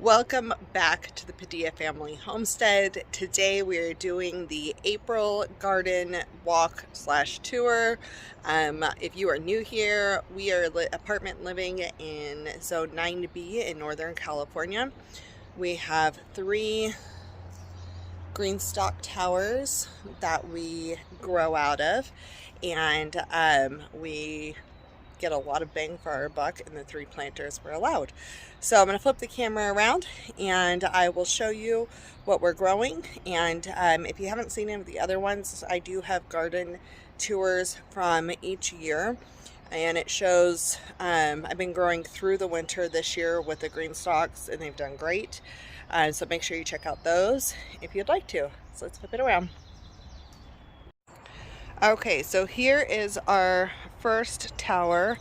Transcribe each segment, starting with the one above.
Welcome back to the Padilla Family Homestead. Today we are doing the April garden walk / tour. If you are new here, we are apartment living in Zone 9B in Northern California. We have 3 GreenStalk towers that we grow out of, and we get a lot of bang for our buck in the 3 planters we're allowed. So I'm going to flip the camera around and I will show you what we're growing. And if you haven't seen any of the other ones, I do have garden tours from each year, and it shows I've been growing through the winter this year with the GreenStalks, and they've done great. So make sure you check out those if you'd like to. So let's flip it around. Okay, so here is our first tower.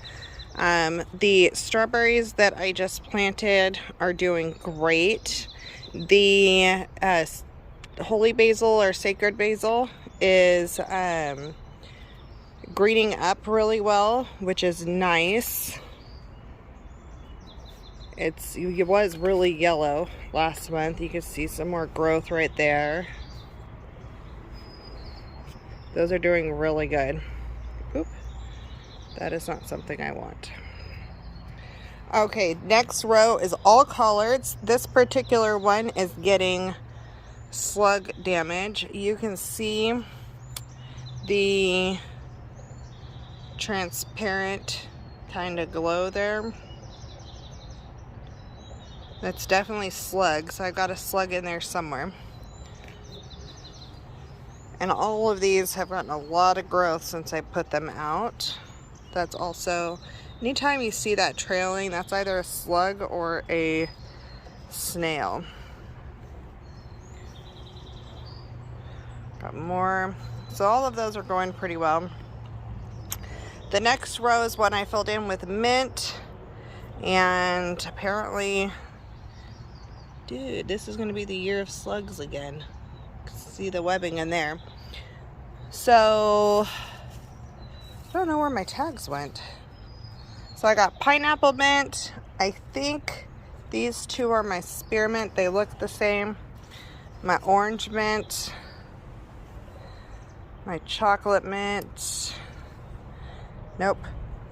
The strawberries that I just planted are doing great. The holy basil or sacred basil is greening up really well, which is nice. It was really yellow last month. You can see some more growth right there. Those are doing really good. Oop, that is not something I want. Okay, next row is all collards. This particular one is getting slug damage. You can see the transparent kind of glow there. That's definitely slug, so I've got a slug in there somewhere. And all of these have gotten a lot of growth since I put them out. That's also, anytime you see that trailing, that's either a slug or a snail. Got more. So all of those are going pretty well. The next row is one I filled in with mint. And apparently, dude, this is going to be the year of slugs again. See the webbing in there. So I don't know where my tags went. So I got pineapple mint. I think these 2 are my spearmint. They look the same. My orange mint, my chocolate mint, nope,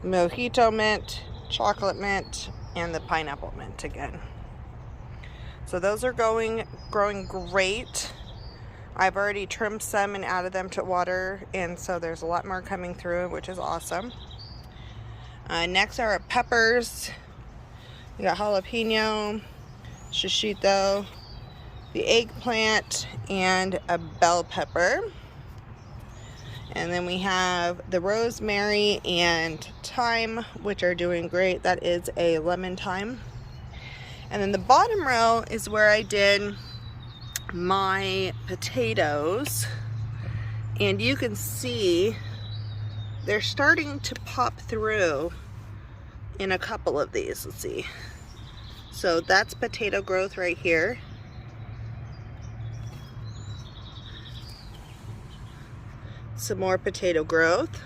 mojito mint, chocolate mint, and the pineapple mint again. So those are growing great. I've already trimmed some and added them to water, and so there's a lot more coming through, which is awesome. Next are our peppers. We got jalapeno, shishito, the eggplant, and a bell pepper. And then we have the rosemary and thyme, which are doing great. That is a lemon thyme. And then the bottom row is where I did my potatoes, and you can see they're starting to pop through in a couple of these. Let's see. So that's potato growth right here. Some more potato growth.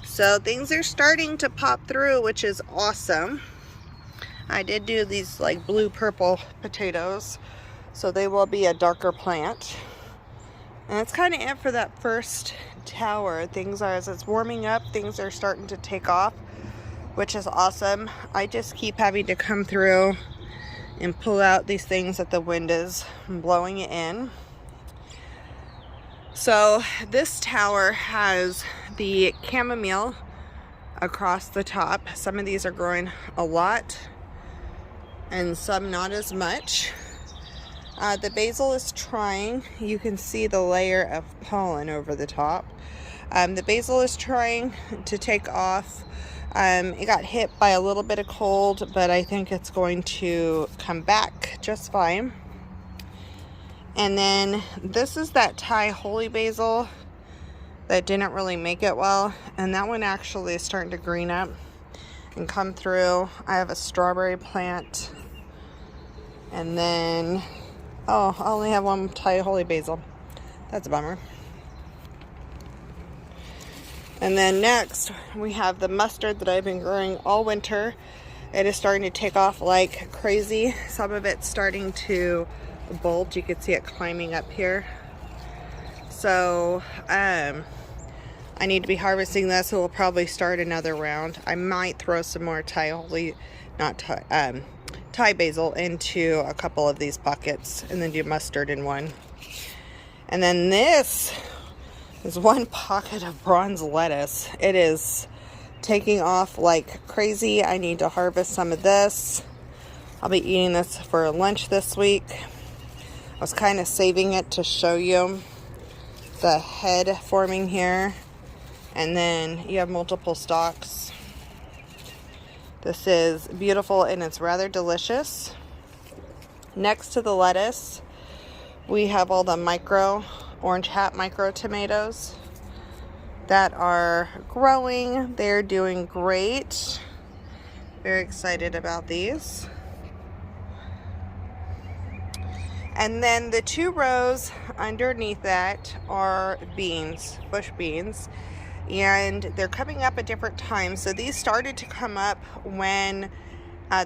So things are starting to pop through, which is awesome. I did do these like blue purple potatoes, so they will be a darker plant. And that's kind of it for that first tower. Things are, as it's warming up, things are starting to take off, which is awesome. I just keep having to come through and pull out these things that the wind is blowing in. So this tower has the chamomile across the top. Some of these are growing a lot and some not as much. The basil is trying. You can see the layer of pollen over the top. The basil is trying to take off. It got hit by a little bit of cold, but I think it's going to come back just fine. And then this is that Thai holy basil that didn't really make it well, and that one actually is starting to green up and come through. I have a strawberry plant, and then oh, I only have one Thai holy basil. That's a bummer. And then next we have the mustard that I've been growing all winter. It is starting to take off like crazy. Some of it's starting to bolt. You can see it climbing up here. So I need to be harvesting this. So we'll probably start another round. I might throw some more Thai basil into a couple of these buckets and then do mustard in one. And then this is one pocket of bronze lettuce. It is taking off like crazy. I need to harvest some of this. I'll be eating this for lunch this week. I was kind of saving it to show you the head forming here. And then you have multiple stalks. This is beautiful and it's rather delicious. Next to the lettuce, we have all the orange hat micro tomatoes that are growing. They're doing great. Very excited about these. And then the 2 rows underneath that are beans, bush beans. And they're coming up at different times. So these started to come up when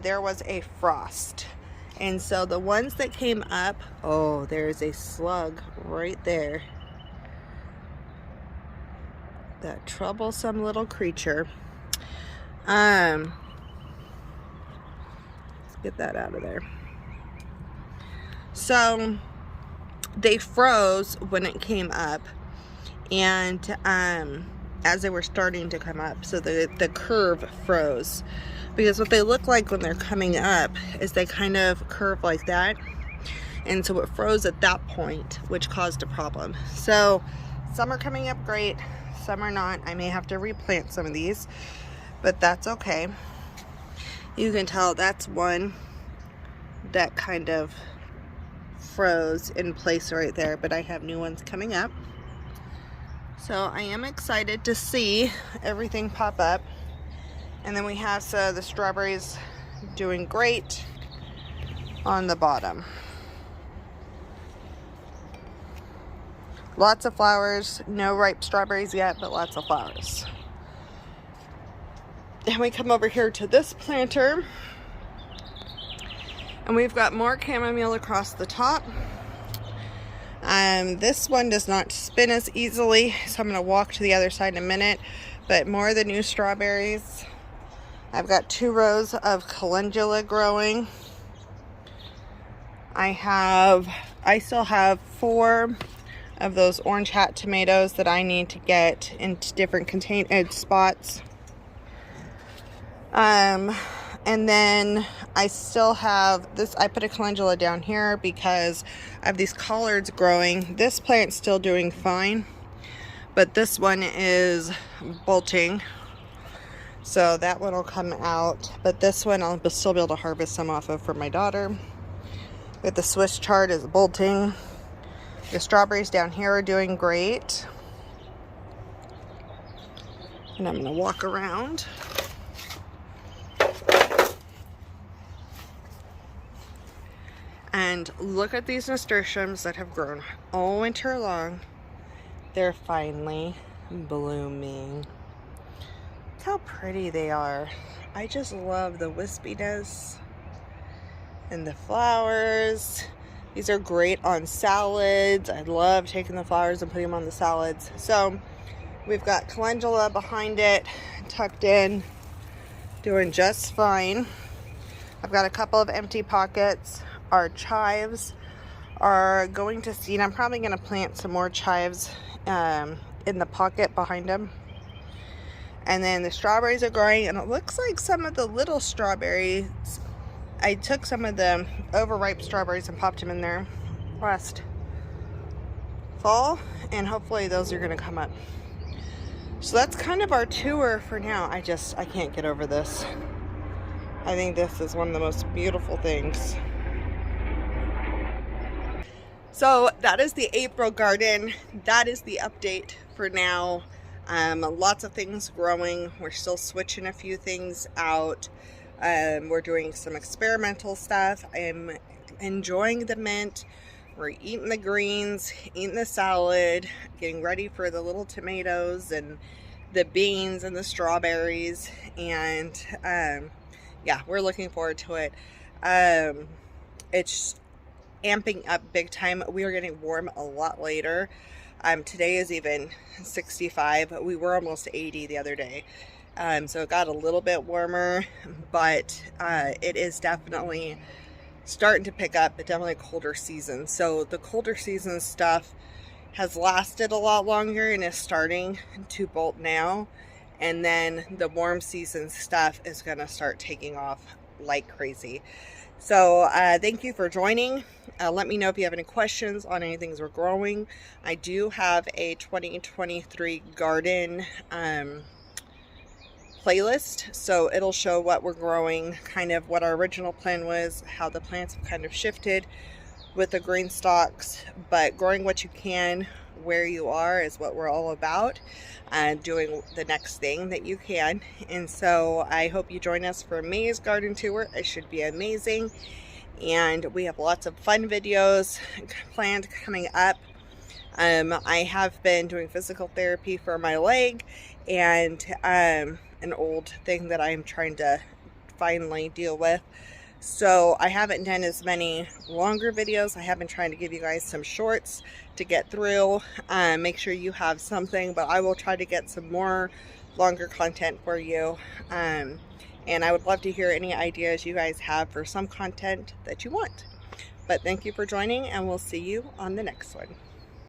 there was a frost. And so the ones that came up, oh, there's a slug right there. That troublesome little creature. Let's get that out of there. So they froze when it came up, and as they were starting to come up, so the curve froze, because what they look like when they're coming up is they kind of curve like that, and so it froze at that point, which caused a problem. So some are coming up great, some are not. I may have to replant some of these, but that's okay. You can tell that's one that kind of froze in place right there, but I have new ones coming up. So I am excited to see everything pop up. And then we have the strawberries doing great on the bottom. Lots of flowers, no ripe strawberries yet, but lots of flowers. And we come over here to this planter, and we've got more chamomile across the top. This one does not spin as easily, so I'm going to walk to the other side in a minute. But more of the new strawberries. I've got 2 rows of calendula growing. I still have 4 of those orange hat tomatoes that I need to get into different spots. And then I still have this. I put a calendula down here because I have these collards growing. This plant's still doing fine, but this one is bolting. So that one will come out, but this one I'll still be able to harvest some off of for my daughter. But the Swiss chard is bolting. The strawberries down here are doing great. And I'm going to walk around. And look at these nasturtiums that have grown all winter long. They're finally blooming. Look how pretty they are. I just love the wispiness and the flowers. These are great on salads. I love taking the flowers and putting them on the salads. So we've got calendula behind it, tucked in, doing just fine. I've got a couple of empty pockets. Our chives are going to seed. I'm probably going to plant some more chives in the pocket behind them. And then the strawberries are growing, and it looks like some of the little strawberries, I took some of the overripe strawberries and popped them in there last fall, and hopefully those are going to come up. So that's kind of our tour for now. I can't get over this. I think this is one of the most beautiful things. So that is the April garden. That is the update for now. Lots of things growing. We're still switching a few things out. We're doing some experimental stuff. I'm enjoying the mint. We're eating the greens, eating the salad, getting ready for the little tomatoes and the beans and the strawberries. And yeah, we're looking forward to it. It's amping up big time. We are getting warm a lot later. Today is even 65. We were almost 80 the other day. So it got a little bit warmer, but it is definitely starting to pick up, but definitely a colder season. So the colder season stuff has lasted a lot longer and is starting to bolt now. And then the warm season stuff is going to start taking off like crazy. So thank you for joining. Let me know if you have any questions on anything we're growing. I do have a 2023 garden playlist, so it'll show what we're growing, kind of what our original plan was, how the plants have kind of shifted with the green stalks, but growing what you can where you are is what we're all about, doing the next thing that you can. And so I hope you join us for May's garden tour. It should be amazing, and we have lots of fun videos planned coming up. I have been doing physical therapy for my leg, and an old thing that I'm trying to finally deal with. So I haven't done as many longer videos. I have been trying to give you guys some shorts to get through. Make sure you have something, but I will try to get some more longer content for you. And I would love to hear any ideas you guys have for some content that you want. But thank you for joining, and we'll see you on the next one.